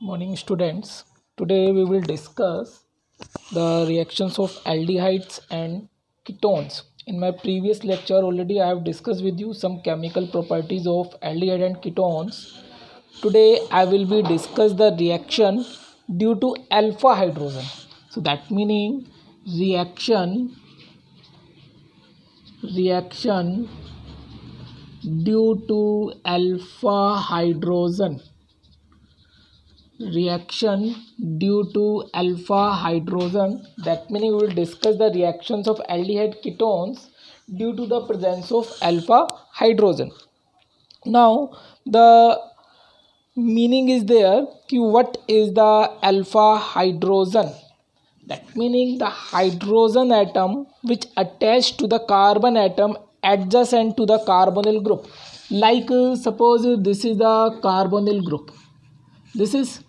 Morning students. Today we will discuss the reactions of aldehydes and ketones. In my previous lecture already I have discussed with you some chemical properties of aldehyde and ketones. Today I will be discuss the reaction due to alpha hydrogen. So that meaning reaction due to alpha hydrogen. Reaction due to alpha hydrogen, that means we will discuss the reactions of aldehyde ketones due to the presence of alpha hydrogen. Now the meaning is there कि what is the alpha hydrogen, that meaning the hydrogen atom which attached to the carbon atom adjacent to the carbonyl group. Like suppose this is the carbonyl group, this is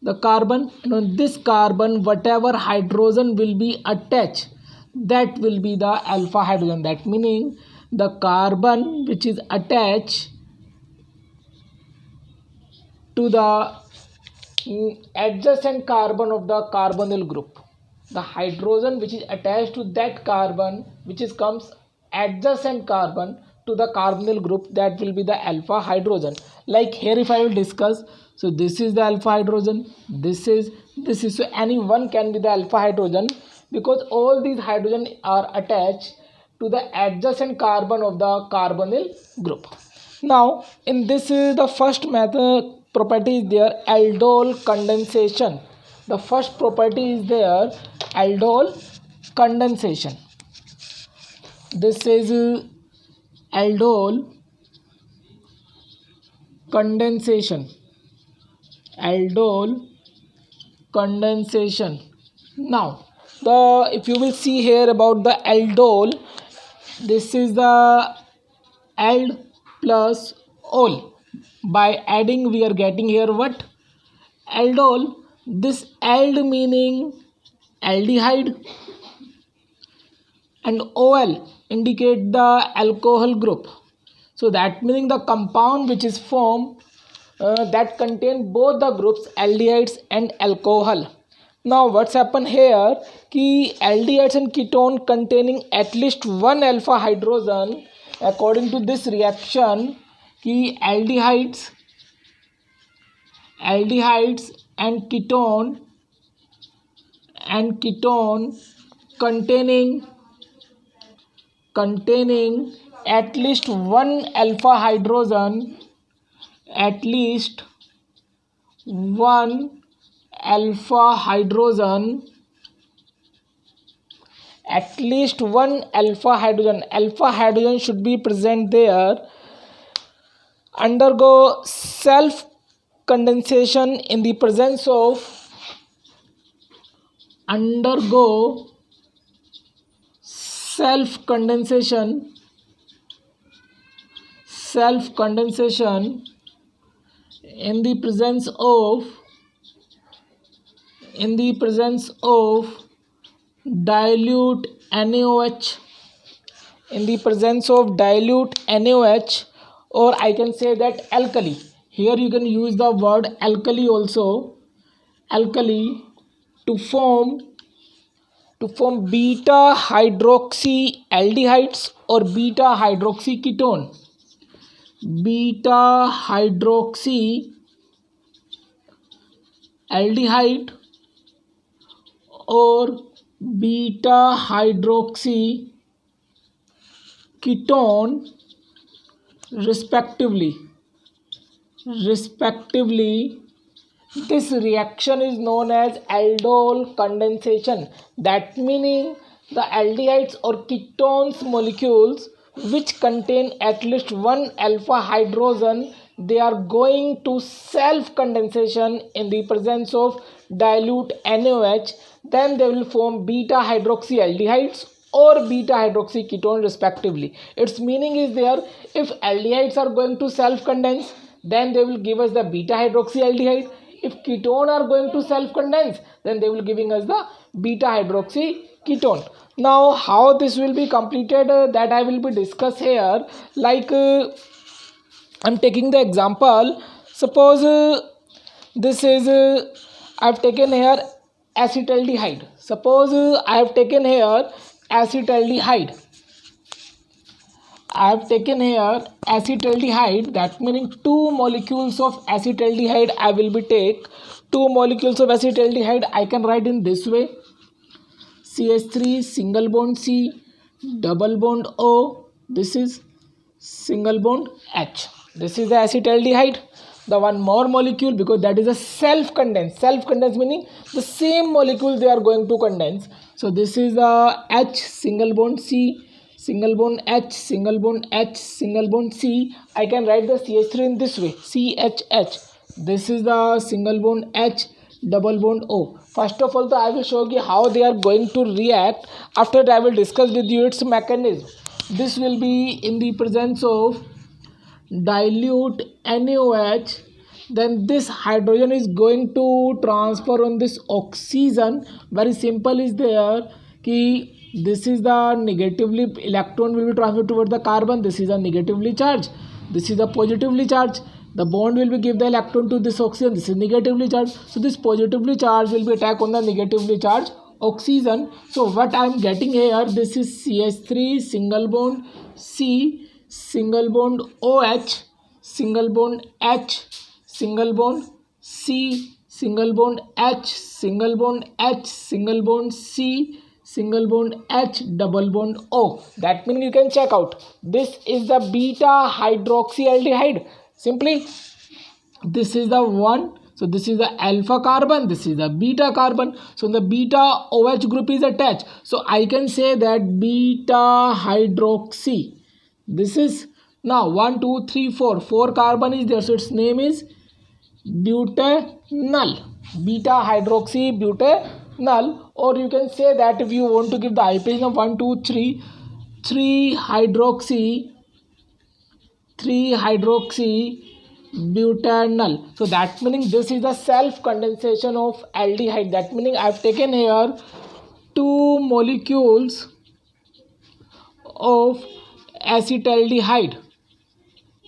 the carbon, and on this carbon whatever hydrogen will be attached, that will be the alpha hydrogen. That meaning the carbon which is attached to the adjacent carbon of the carbonyl group, the hydrogen which is attached to that carbon which is comes adjacent carbon to the carbonyl group, that will be the alpha hydrogen. Like here if I will discuss, so this is the alpha hydrogen, this is so any one can be the alpha hydrogen because all these hydrogen are attached to the adjacent carbon of the carbonyl group. Now in this the first method property is there, aldol condensation. The first property is there, aldol condensation. This is aldol condensation. Aldol condensation. Now the if you will see here about the aldol, this is the ald plus ol. By adding we are getting here what? Aldol. This ald meaning aldehyde and ol indicate the alcohol group. So that meaning the compound which is formed that contain both the groups aldehydes and alcohol. Now what's happened here कि aldehydes and ketone containing at least one alpha hydrogen, according to this reaction कि aldehydes and ketone containing at least one alpha hydrogen, at least one alpha hydrogen should be present there, undergo self condensation in the presence of self condensation in the presence of dilute NaOH, in the presence of dilute NaOH, or I can say that alkali. Here you can use the word alkali also, alkali, to form beta hydroxy aldehydes or beta hydroxy ketone. Beta hydroxy aldehyde or beta hydroxy ketone respectively. This reaction is known as aldol condensation. That meaning the aldehydes or ketones molecules which contain at least one alpha hydrogen, they are going to self condensation in the presence of dilute NaOH, then they will form beta hydroxy aldehydes or beta hydroxy ketone respectively. Its meaning is there, if aldehydes are going to self condense, then they will give us the beta hydroxy aldehyde. If ketone are going to self condense, then they will giving us the beta hydroxy ketone. Now how this will be completed, that I will be discuss here. Like I'm taking the example, Suppose this is I have taken here acetaldehyde. Suppose I have taken here acetaldehyde. I have taken here acetaldehyde. That meaning 2 molecules of acetaldehyde I will be take. 2 molecules of acetaldehyde I can write in this way. CH3 single bond C, double bond O. This is single bond H. This is the acetaldehyde. The one more molecule, because that is a self-condensed. Self-condensed meaning the same molecule they are going to condense. So this is the H single bond C, single bond H, single bond H, single bond C. I can write the CH3 in this way, CHH. This is the single bond H, double bond O. First of all, I will show you how they are going to react. After that, I will discuss with you its mechanism. This will be in the presence of dilute NaOH. Then this hydrogen is going to transfer on this oxygen. Very simple is there ki this is the negatively electron will be transferred towards the carbon. This is a negatively charged. This is a positively charged. The bond will be give the electron to this oxygen. This is negatively charged. So this positively charged will be attack on the negatively charged oxygen. So what I am getting here, this is CH3 single bond C, single bond OH, single bond H, single bond C, single bond H, single bond H, single bond C, single bond H, double bond O. That means you can check out. This is the beta hydroxyaldehyde. Simply, this is the one. So this is the alpha carbon. This is the beta carbon. So the beta OH group is attached. So I can say that beta hydroxy. This is now 1, 2, 3, 4. 4 carbon is there. So its name is butanol. Beta hydroxy butanol. Or you can say that if you want to give the IPA of 1, 2, 3, 3 hydroxy butanol. So that meaning this is the self condensation of aldehyde. That meaning I have taken here 2 molecules of acetaldehyde.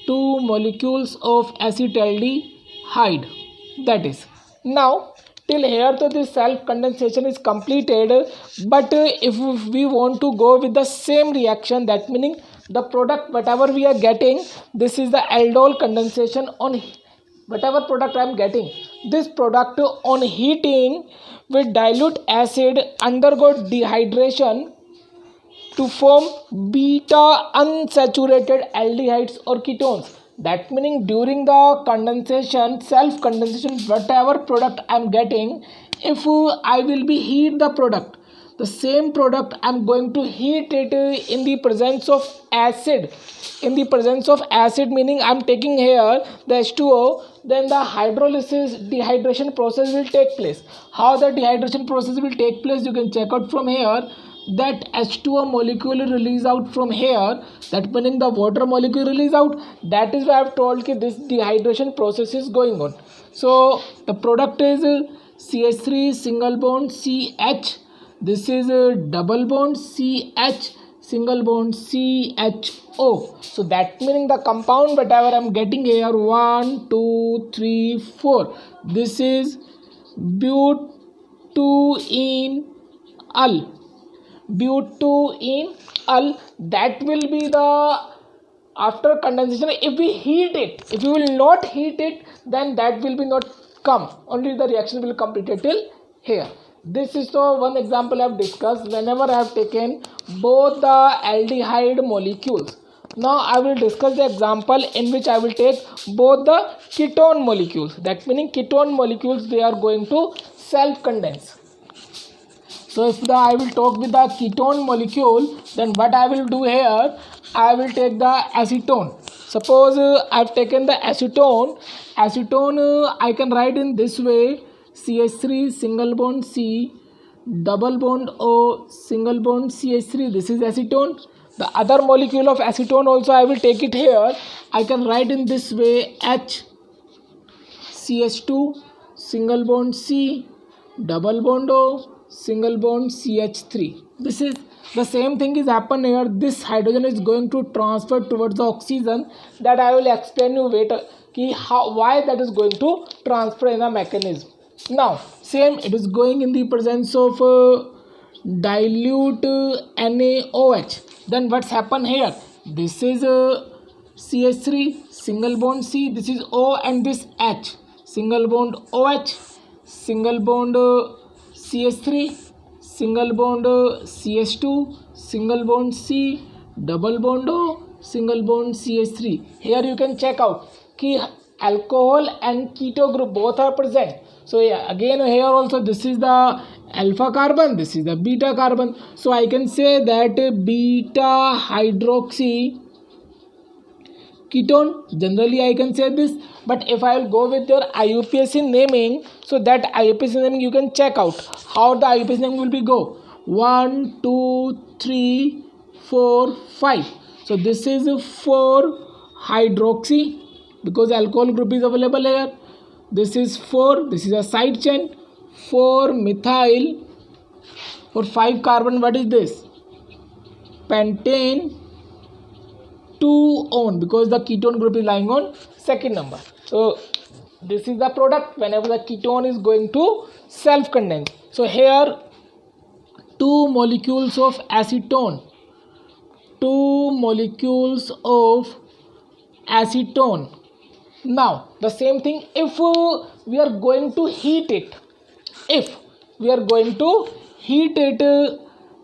2 molecules of acetaldehyde. That is, now till here so this self condensation is completed. But if we want to go with the same reaction, that meaning the product whatever we are getting, this is the aldol condensation on whatever product I am getting. This product on heating with dilute acid undergo dehydration to form beta unsaturated aldehydes or ketones. That meaning during the condensation, self condensation, whatever product I am getting, if I will be heat the product, the same product I am going to heat it in the presence of acid. In the presence of acid meaning I am taking here the H2O, then the hydrolysis dehydration process will take place. How the dehydration process will take place, you can check out from here. That H2O molecule release out from here, that meaning the water molecule release out. That is why I have told that this dehydration process is going on. So the product is CH3 single bond CH. This is a double bond CH, single bond CHO. So that meaning the compound whatever I am getting here 1, 2, 3, 4. This is butanol. Butanol, that will be the after condensation. If we heat it, if we will not heat it, then that will be not come, only the reaction will completed till here. This is the one example I have discussed whenever I have taken both the aldehyde molecules. Now I will discuss the example in which I will take both the ketone molecules. That meaning ketone molecules, they are going to self condense. So if I will talk with the ketone molecule, then what I will do here, I will take the acetone. Suppose I have taken the acetone. Acetone I can write in this way, CH3 single bond C, double bond O, single bond CH3. This is acetone. The other molecule of acetone also I will take it here. I can write in this way, H, CH2, single bond C, double bond O, single bond CH3. This is the same thing is happen here. This hydrogen is going to transfer towards the oxygen. That I will explain you कि why that is going to transfer in a mechanism. Now same, it is going in the presence of dilute NaOH. Then what's happen here? This is CH3 single bond C, this is O and this H, single bond OH, single bond CH3, single bond CH2, single bond C, double bond O, single bond CH3. Here you can check out कि alcohol and keto group both are present. So yeah, again here also this is the alpha carbon, this is the beta carbon. So I can say that beta hydroxy ketone, generally I can say this, but if I will go with your IUPAC naming, so that IUPAC naming you can check out how the IUPAC naming will be go. 1, 2, 3, 4, 5. So this is 4 hydroxy because alcohol group is available here. This is 4, this is a side chain. 4 methyl, for 5 carbon, what is this? Pentane 2 on, because the ketone group is lying on second number. So this is the product whenever the ketone is going to self condense. So here 2 molecules of acetone, 2 molecules of acetone. Now the same thing, if we are going to heat it, if we are going to heat it,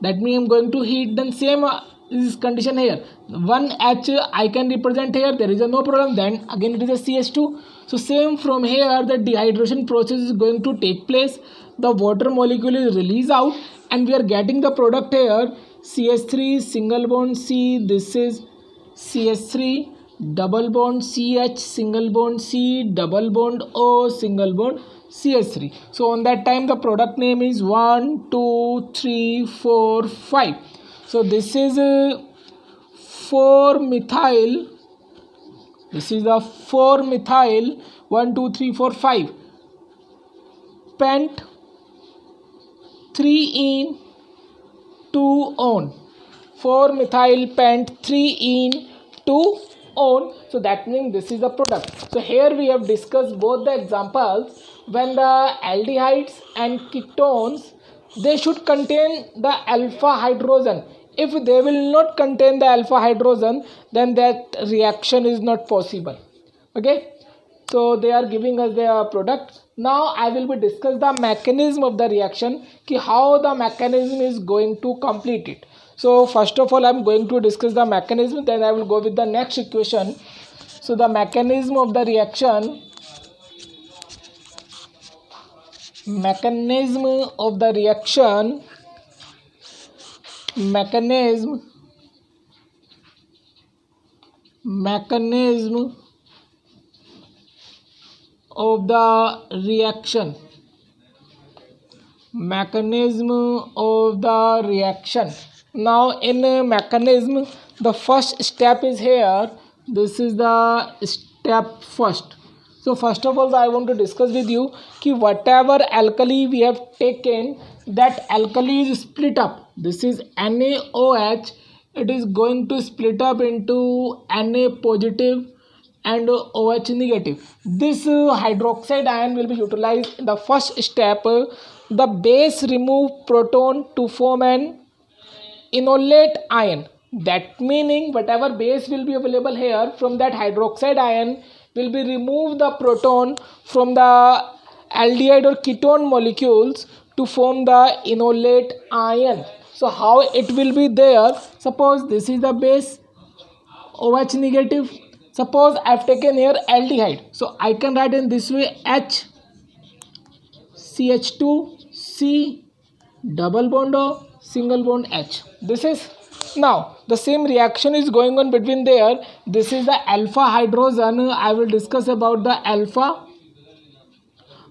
that means I am going to heat, then same is condition here. 1 H I can represent here, there is a no problem, then again it is a CH2. So same from here, the dehydration process is going to take place, the water molecule is released out and we are getting the product here, CH3 single bond C, this is CH3 double bond CH, single bond C, double bond O, single bond CH3. So on that time the product name is 1, 2, 3, 4, 5. So this is 4 methyl, this is the 4 methyl 1, 2, 3, 4, 5 pent 3 in 2 on, 4 methyl pent 3 in 2 on. So that means this is the product. So here we have discussed both the examples when the aldehydes and ketones, they should contain the alpha hydrogen. If they will not contain the alpha hydrogen, then that reaction is not possible. Okay, so they are giving us their product. Now I will be discuss the mechanism of the reaction, ki how the mechanism is going to complete it. So first of all I am going to discuss the mechanism, then I will go with the next equation. So the mechanism of the reaction, mechanism of the reaction of the reaction. Now in a mechanism, the first step is here, this is the step first. So first of all I want to discuss with you कि whatever alkali we have taken, that alkali is split up. This is NaOH, it is going to split up into Na positive and OH negative. This hydroxide ion will be utilized in the first step. The base remove proton to form an enolate ion. That meaning whatever base will be available here, from that hydroxide ion will be remove the proton from the aldehyde or ketone molecules to form the enolate ion. So how it will be there? Suppose this is the base OH negative. Suppose I have taken here aldehyde. So I can write in this way H CH2 C double bond O single bond H. This is, now the same reaction is going on between there. This is the alpha hydrogen. I will discuss about the alpha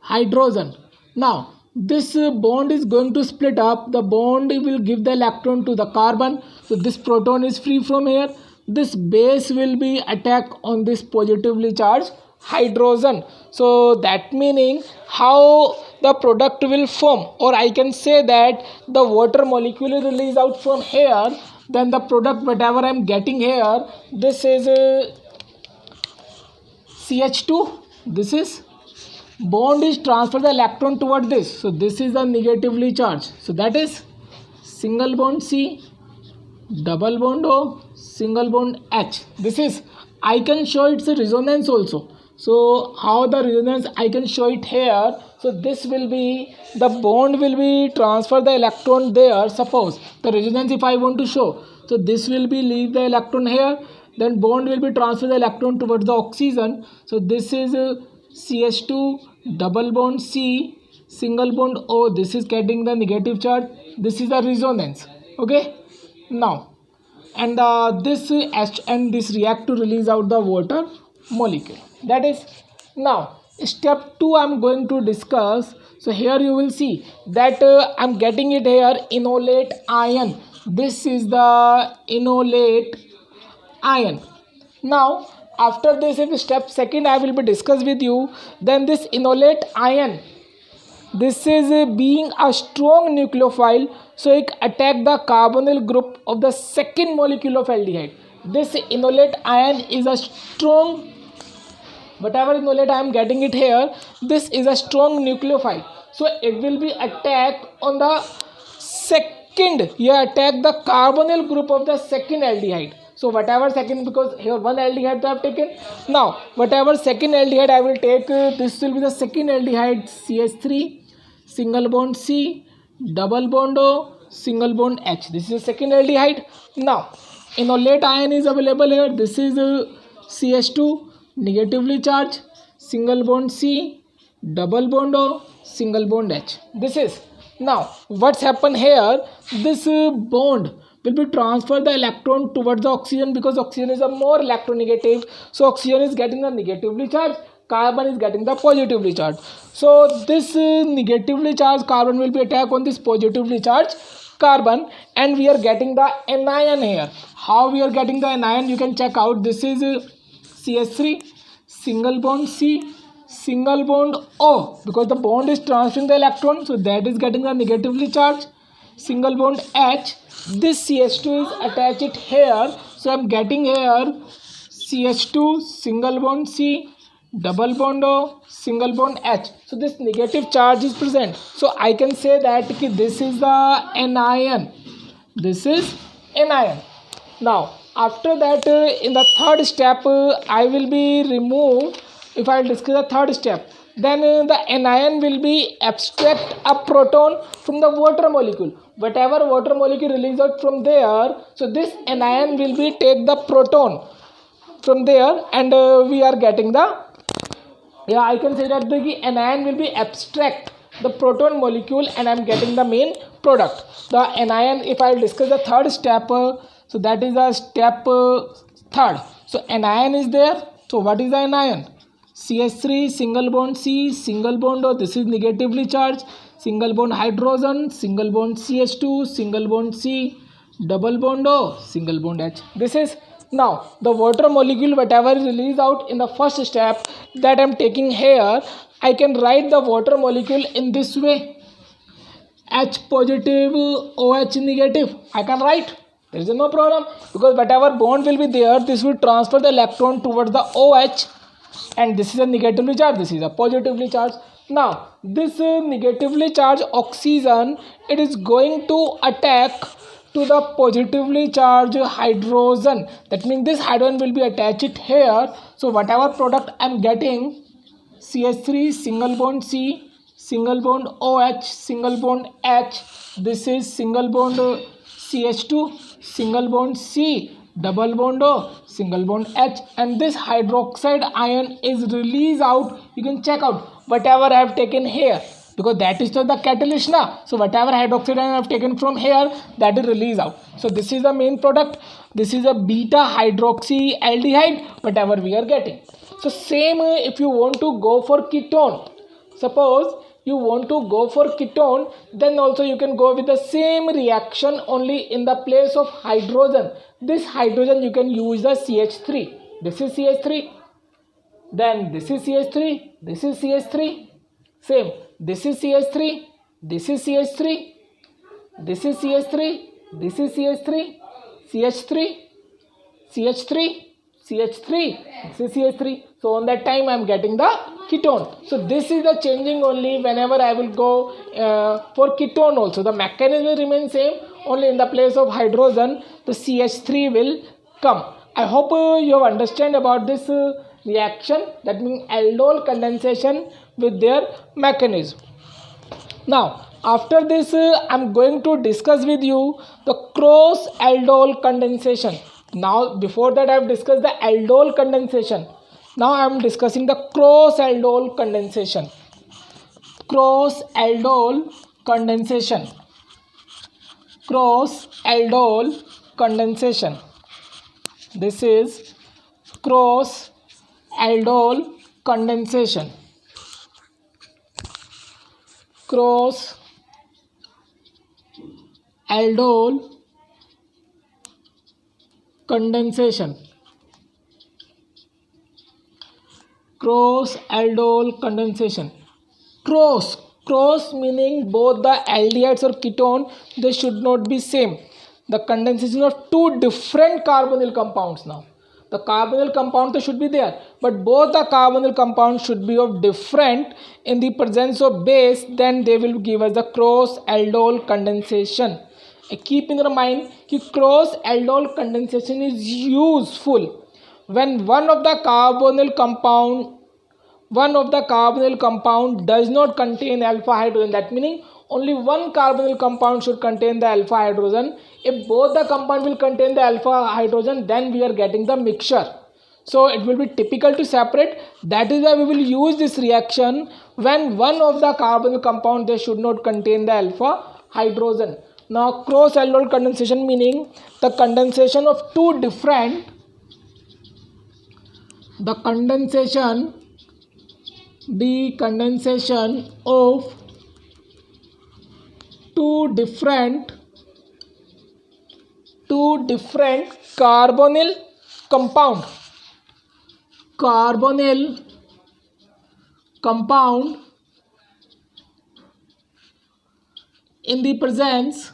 hydrogen. Now this bond is going to split up. The bond will give the electron to the carbon. So this proton is free from here. This base will be attacked on this positively charged hydrogen. So that meaning how the product will form, or I can say that the water molecule is released out from here, then the product whatever I am getting here, this is CH2, this is bond is transfer the electron toward this, so this is the negatively charged, so that is single bond C, double bond O, single bond H. This is, I can show its resonance also. So how the resonance I can show it here. So this will be, the bond will be transfer the electron there. Suppose the resonance if I want to show, so this will be leave the electron here, then bond will be transfer the electron towards the oxygen. So this is CH2 double bond C, single bond O, this is getting the negative charge, this is the resonance. Okay, now and this H and this react to release out the water molecule. That is, now step 2 I'm going to discuss. So here you will see that I'm getting it here, enolate ion. This is the enolate ion. Now after this, if step 2 I will be discuss with you, then this enolate ion, this is being a strong nucleophile, so it attack the carbonyl group of the second molecule of aldehyde. This enolate ion is a strong, whatever enolate I am getting it here, this is a strong nucleophile, so it will be attacked on the second, here attack the carbonyl group of the second aldehyde. So whatever second, because here one aldehyde I have taken, now whatever second aldehyde I will take, this will be the second aldehyde, CH3, single bond C, double bond O, single bond H. This is the second aldehyde. Now enolate ion is available here. This is CH2 negatively charged, single bond C, double bond O, single bond H. This is, now what's happened here, this bond will be transfer the electron towards the oxygen, because oxygen is a more electronegative, so oxygen is getting the negatively charged, carbon is getting the positively charged. So this negatively charged carbon will be attacked on this positively charged carbon, and we are getting the anion here. How we are getting the anion, you can check out. This is CH3, single bond C, single bond O, because the bond is transferring the electron, so that is getting the negatively charged, single bond H. This CH2 is attached here, so I am getting here CH2, single bond C, double bond O, single bond H. So this negative charge is present, so I can say that this is the anion, this is anion. Now after that, in the third step, I will be removed. If I discuss the third step, then the anion will be abstract a proton from the water molecule. Whatever water molecule released out from there, so this anion will be take the proton from there, and we are getting the, yeah, I can say that the anion will be abstract the proton molecule, and I am getting the main product. The anion, if I discuss the third step, so that is the step third. So anion is there. So what is the anion? CH3, single bond C, single bond O, this is negatively charged, single bond hydrogen, single bond CH2, single bond C, double bond O, single bond H. This is, now the water molecule whatever is released out in the first step, that I am taking here, I can write the water molecule in this way, H positive, OH negative, I can write. There is no problem, because whatever bond will be there, this will transfer the electron towards the OH, and this is a negatively charged, this is a positively charged. Now this negatively charged oxygen, it is going to attack to the positively charged hydrogen. That means this hydrogen will be attached here. So whatever product I am getting, CH3, single bond C, single bond OH, single bond H, this is single bond CH2, single bond C, double bond O, single bond H, and this hydroxide ion is released out. You can check out whatever I have taken here, because that is the catalyst now. So whatever hydroxide ion I have taken from here, that is released out. So this is the main product. This is a beta hydroxy aldehyde, whatever we are getting. So same if you want to go for ketone. Suppose you want to go for ketone, then also you can go with the same reaction, only in the place of hydrogen. This hydrogen you can use the CH3. This is CH3. Then this is CH3. This is CH3. Same. This is CH3. This is CH3. This is CH3. This is CH3. CH3. CH3. CH3, this is CH3. So on that time I am getting the ketone. So this is the changing only whenever I will go for ketone also. The mechanism will remain same, only in the place of hydrogen the CH3 will come. I hope you have understand about this reaction, that means aldol condensation with their mechanism. Now after this I am going to discuss with you the cross aldol condensation. Now before that I have discussed the aldol condensation. Now I am discussing the cross aldol condensation. Cross aldol condensation. Cross aldol condensation. This is cross aldol condensation. Cross aldol condensation. Cross aldol condensation. Cross meaning both the aldehydes or ketone, they should not be same. The condensation of two different carbonyl compounds. Now the carbonyl compound should be there, but both the carbonyl compounds should be of different in the presence of base, then they will give us the cross aldol condensation. Keep in your mind that cross aldol condensation is useful when one of the carbonyl compound does not contain alpha hydrogen. That meaning only one carbonyl compound should contain the alpha hydrogen. If both the compound will contain the alpha hydrogen, then we are getting the mixture. So it will be typical to separate. That is why we will use this reaction when one of the carbonyl compound they should not contain the alpha hydrogen. Now cross aldol condensation meaning the condensation of two different of two different carbonyl compound in the presence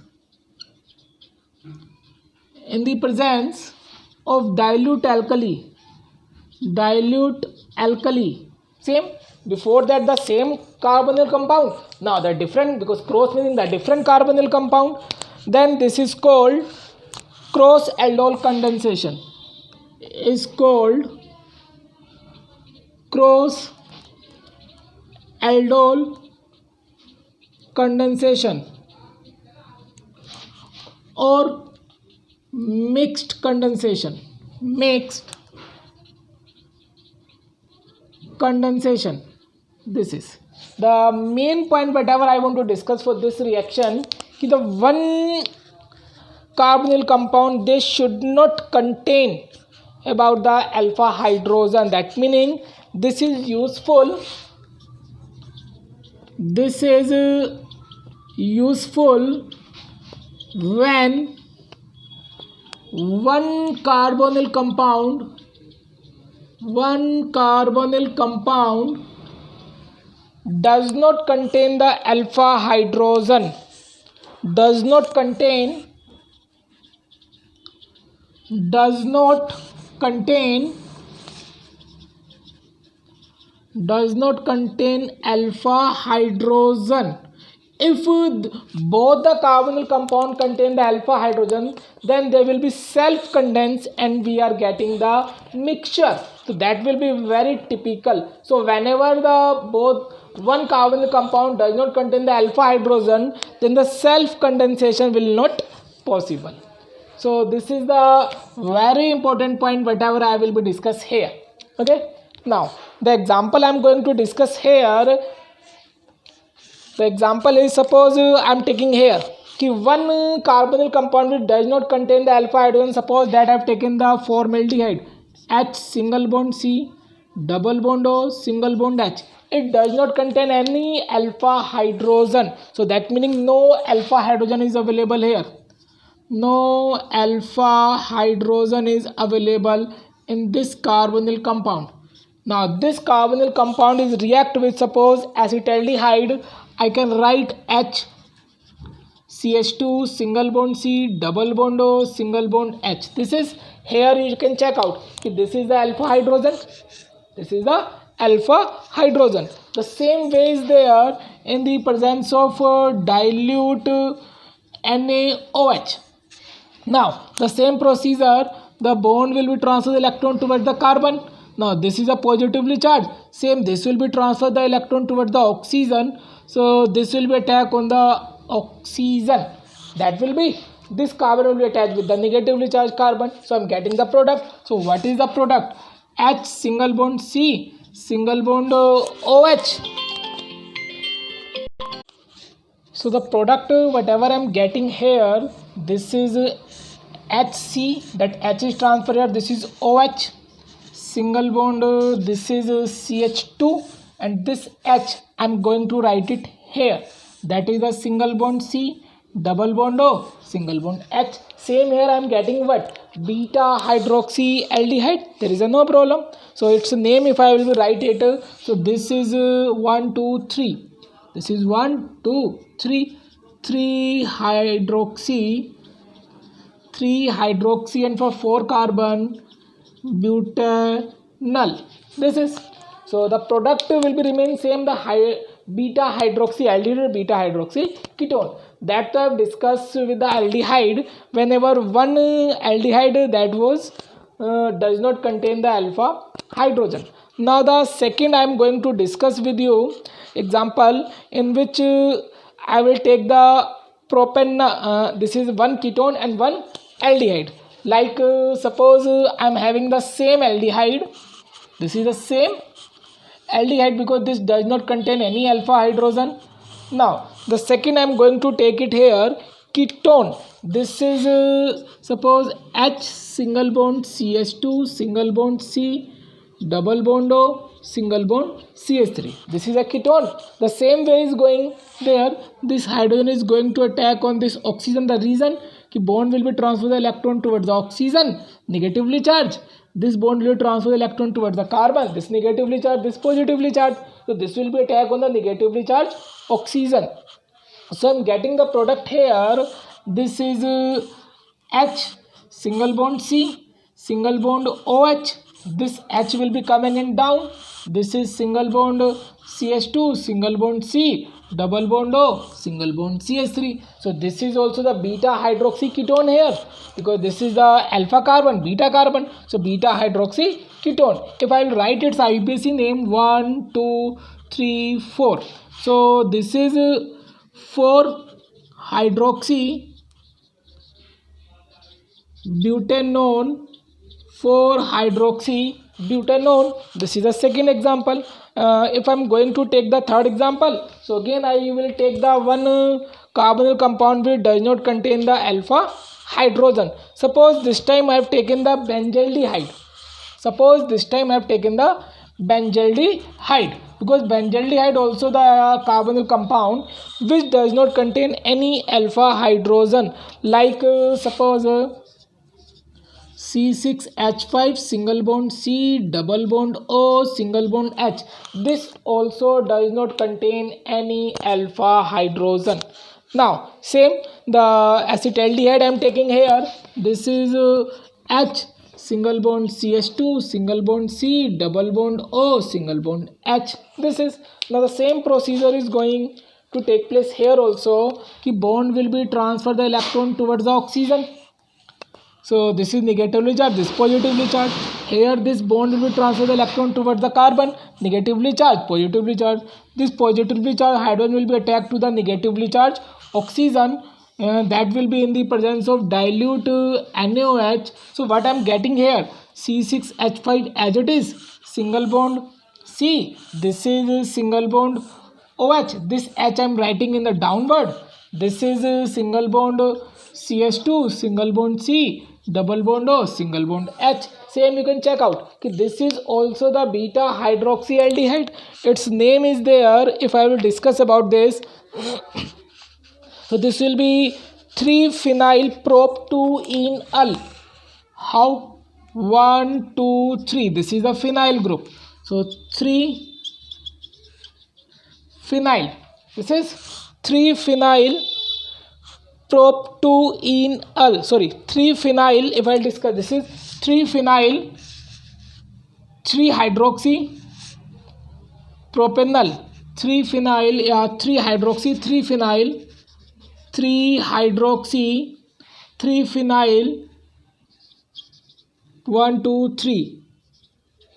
of dilute alkali. Same, before that the same carbonyl compound, now the different, because cross meaning the different carbonyl compound, then this is called cross aldol condensation. Is called cross aldol condensation or mixed condensation. This is the main point whatever I want to discuss for this reaction, कि the one carbonyl compound they should not contain about the alpha hydrogen. That meaning this is useful when one carbonyl compound does not contain the alpha hydrogen, does not contain alpha hydrogen. If both the carbonyl compound contain the alpha hydrogen, then they will be self-condensed and we are getting the mixture. So that will be very typical. So whenever the both one carbonyl compound does not contain the alpha hydrogen, then the self-condensation will not possible. So this is the very important point whatever I will be discuss here. Okay. Now the example I am going to discuss here. The example is, suppose I am taking here कि one carbonyl compound which does not contain the alpha hydrogen. Suppose that I have taken the formaldehyde, H single bond C, double bond O, single bond H. It does not contain any alpha hydrogen. So that meaning no alpha hydrogen is available here. No alpha hydrogen is available in this carbonyl compound. Now this carbonyl compound is react with, suppose, acetaldehyde. I can write H, CH2, single bond C, double bond O, single bond H. This is here you can check out this is the alpha hydrogen, this is the alpha hydrogen. The same way is there in the presence of dilute NaOH. Now the same procedure, the bond will be transferred the electron towards the carbon. Now this is a positively charged, same this will be transferred the electron towards the oxygen, so this will be attack on the oxygen, that will be this carbon will be attached with the negatively charged carbon, so I'm getting the product. So what is the product? H single bond C single bond OH. So the product whatever I'm getting here, this is HC, that H is transferred here, this is OH single bond, this is CH2, and this H I'm going to write it here, that is a single bond C double bond O single bond H. Same here I am getting what? Beta hydroxy aldehyde, there is a no problem. So its name if I will write it, so this is 1 2 3, this is 1 2 3 3 hydroxy and for 4 carbon butanol, this is. So the product will be remain same, the beta hydroxy aldehyde, beta hydroxy ketone, that I have discussed with the aldehyde. Whenever one aldehyde that was does not contain the alpha hydrogen. Now the second I am going to discuss with you example in which I will take the propane, this is one ketone and one aldehyde. Like suppose I am having the same aldehyde, this is the same aldehyde because this does not contain any alpha hydrogen. Now the second I am going to take it here ketone, this is suppose H single bond CH2 single bond C double bond O single bond CH3, this is a ketone. The same way is going there, this hydrogen is going to attack on this oxygen. The reason ki bond will be transfer the electron towards the oxygen negatively charged, this bond will transfer the electron towards the carbon, this negatively charged, this positively charged, so this will be attack on the negatively charged oxygen. So I'm getting the product here, this is H single bond C single bond OH, this H will be coming in down, this is single bond CH2 single bond C double bond O single bond CH3. So this is also the beta hydroxy ketone here because this is the alpha carbon, beta carbon, so beta hydroxy ketone. If I will write its IUPAC name 1 2 3 4, so this is 4 hydroxy butanone, 4 hydroxy butanone, this is the second example. If I am going to take the third example, so again I will take the one carbonyl compound which does not contain the alpha hydrogen. Suppose this time I have taken the benzaldehyde, suppose this time I have taken the benzaldehyde, because benzaldehyde also the carbonyl compound which does not contain any alpha hydrogen, like suppose C6H5 single bond C double bond O single bond H, this also does not contain any alpha hydrogen. Now same the acetaldehyde I am taking here, this is H single bond CH2 single bond C double bond O single bond H, this is. Now the same procedure is going to take place here also, ki bond will be transfer the electron towards the oxygen. So this is negatively charged, this positively charged. Here this bond will be transfer the electron towards the carbon, negatively charged, positively charged. This positively charged hydrogen will be attacked to the negatively charged oxygen, that will be in the presence of dilute NaOH. So what I am getting here, C6H5 as it is, single bond C, this is single bond OH, this H I am writing in the downward, this is single bond CH2 single bond C double bond O single bond H. Same you can check out, this is also the beta hydroxy aldehyde, its name is there. If I will discuss about this, so this will be 3-phenyl prop 2-enol. How? 1 2 3, this is the phenyl group, so 3-phenyl, this is 3-phenyl prop 2-enol, sorry 3-phenyl. If I discuss, this is 3-phenyl 3-hydroxy propanol 3-phenyl या 3-hydroxy 3-phenyl 3-hydroxy 3-phenyl 1 2 3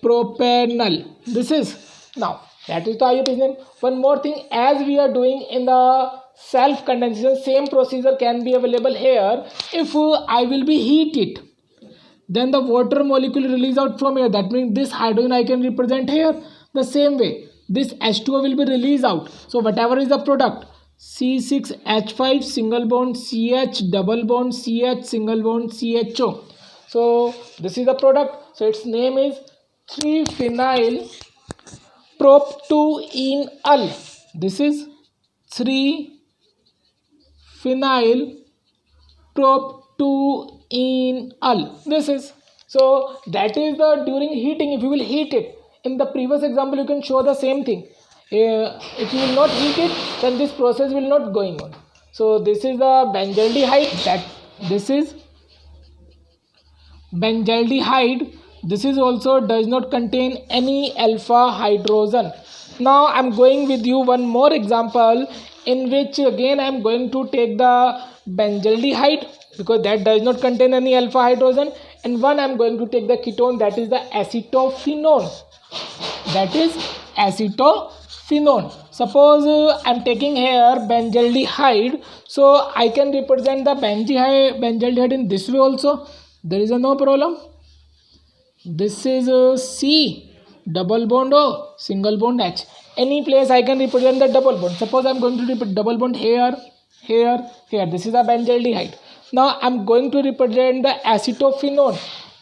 propanol. This is now that is the IUPAC name. One more thing, as we are doing in the self condensation, same procedure can be available here. If I will be heat it, then the water molecule release out from here. That means this hydrogen I can represent here. The same way this H2O will be released out. So whatever is the product, C6H5 single bond CH double bond CH single bond CHO. So this is the product. So its name is 3-phenyl proptooenol. This is 3-phenyl proptooenol. This is, so that is the during heating. If you will heat it, in the previous example you can show the same thing. If you will not heat it, then this process will not going on. So this is the benzaldehyde. That this is benzaldehyde. This is also does not contain any alpha hydrogen. Now I am going with you one more example in which again I am going to take the benzaldehyde because that does not contain any alpha hydrogen, and one I am going to take the ketone, that is the acetophenone. That is acetophenone. Suppose I am taking here benzaldehyde, so I can represent the benzaldehyde in this way also. There is no problem. This is C double bond O single bond H. Any place I can represent the double bond. Suppose I am going to represent double bond here, here, here. This is a benzaldehyde. Now I am going to represent the acetophenone.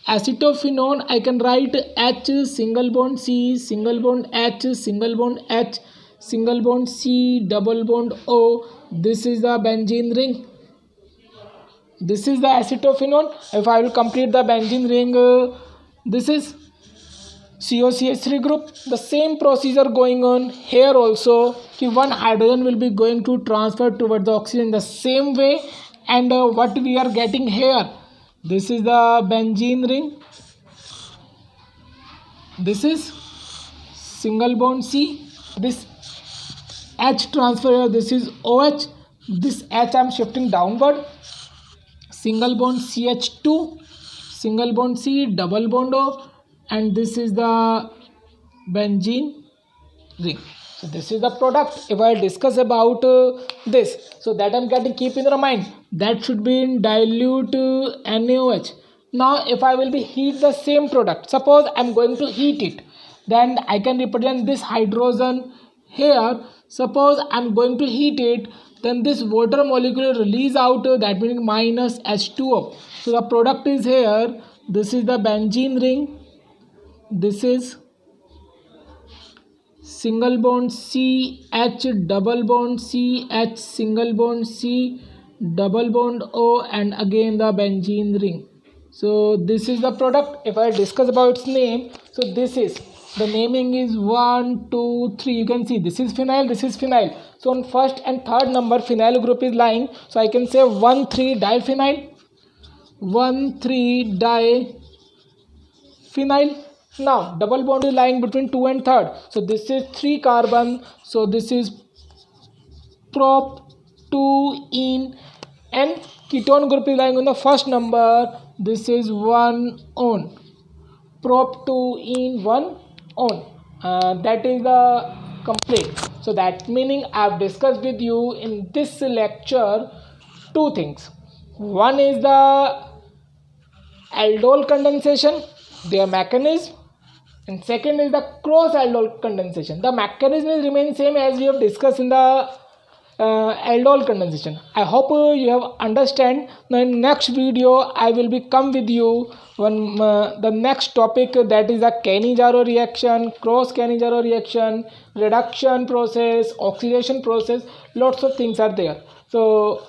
Acetophenone I can write H single bond C single bond H single bond H single bond C double bond O. This is the benzene ring. This is the acetophenone. If I will complete the benzene ring, this is COCH3 group. The same procedure going on here also. One hydrogen will be going to transfer towards the oxygen the same way. And what we are getting here, this is the benzene ring. This is single bond C. This H transfer here. This is OH. This H I am shifting downward. Single bond CH2. Single bond C double bond O, and this is the benzene ring. So this is the product. If I discuss about this, so that I'm getting, keep in your mind that should be in dilute NaOH. Now if I will be heat the same product, suppose I'm going to heat it, then I can represent this hydrogen here. Suppose I'm going to heat it, then this water molecule release out, that means minus H2O. So the product is here. This is the benzene ring. This is single bond C H double bond C H single bond C double bond O, and again the benzene ring. So this is the product. If I discuss about its name, so this is the naming is 1 2 3. You can see this is phenyl, this is phenyl. So on first and third number phenyl group is lying, so I can say 1,3-diphenyl, 1,3-diphenyl. Now double bond is lying between 2 and 3rd, so this is 3 carbon, so this is prop2ene, and ketone group is lying on the first number. This is 1 on, prop2ene 1 on. That is the complete. So that meaning I have discussed with you in this lecture two things. One is the aldol condensation, their mechanism, and second is the cross aldol condensation. The mechanism remains same as we have discussed in the aldol condensation. I hope you have understand. Now in next video I will be come with you the next topic, that is the Cannizzaro reaction, cross Cannizzaro reaction, reduction process, oxidation process. Lots of things are there. So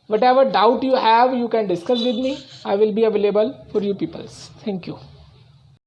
whatever doubt you have, you can discuss with me. I will be available for you people. Thank you.